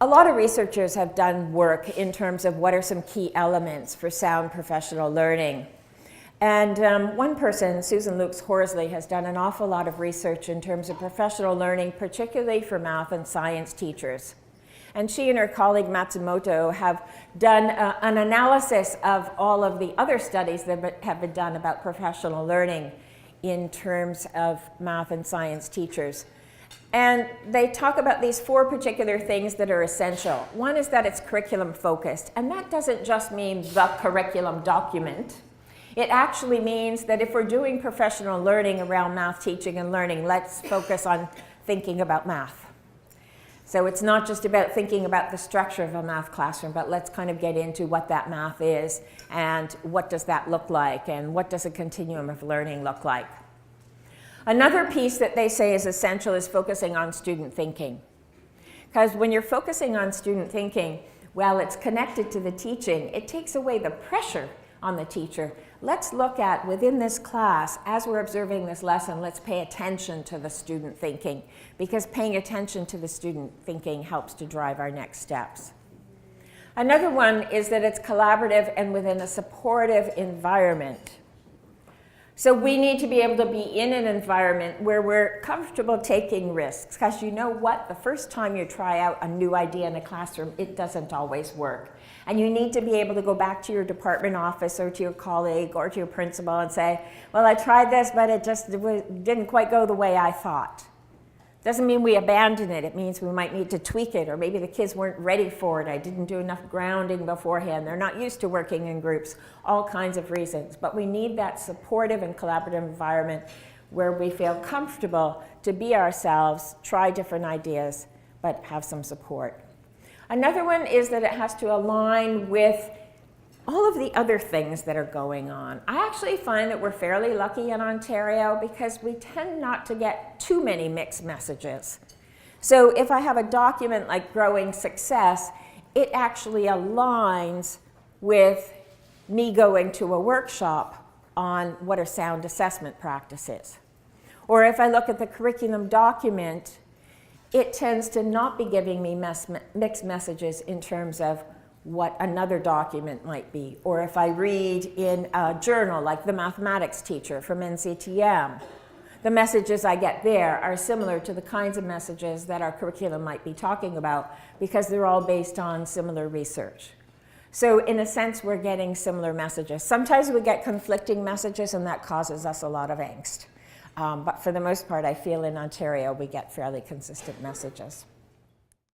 A lot of researchers have done work in terms of what are some key elements for sound professional learning. And one person, Susan Lukes Horsley, has done an awful lot of research in terms of professional learning, particularly for math and science teachers. And she and her colleague Matsumoto have done an analysis of all of the other studies that have been done about professional learning in terms of math and science teachers. And they talk about these 4 particular things that are essential. One is that it's curriculum focused, and that doesn't just mean the curriculum document. It actually means that if we're doing professional learning around math teaching and learning, let's focus on thinking about math. So it's not just about thinking about the structure of a math classroom, but let's kind of get into what that math is and what does that look like and what does a continuum of learning look like. Another piece that they say is essential is focusing on student thinking. Because when you're focusing on student thinking, while it's connected to the teaching, it takes away the pressure on the teacher. Let's look at, within this class, as we're observing this lesson, let's pay attention to the student thinking, because paying attention to the student thinking helps to drive our next steps. Another one is that it's collaborative and within a supportive environment. So we need to be able to be in an environment where we're comfortable taking risks, because you know what? The first time you try out a new idea in a classroom, it doesn't always work. And you need to be able to go back to your department office or to your colleague or to your principal and say, well, I tried this, but it just didn't quite go the way I thought. Doesn't mean we abandon it. It means we might need to tweak it, or maybe the kids weren't ready for it. I didn't do enough grounding beforehand. They're not used to working in groups, all kinds of reasons. But we need that supportive and collaborative environment where we feel comfortable to be ourselves, try different ideas, but have some support. Another one is that it has to align with all of the other things that are going on. I actually find that we're fairly lucky in Ontario because we tend not to get too many mixed messages. So if I have a document like Growing Success, it actually aligns with me going to a workshop on what are sound assessment practices. Or if I look at the curriculum document, it tends to not be giving me mixed messages in terms of what another document might be. Or if I read in a journal like The Mathematics Teacher from NCTM, the messages I get there are similar to the kinds of messages that our curriculum might be talking about because they're all based on similar research. So in a sense, we're getting similar messages. Sometimes we get conflicting messages and that causes us a lot of angst. But for the most part, I feel in Ontario we get fairly consistent messages.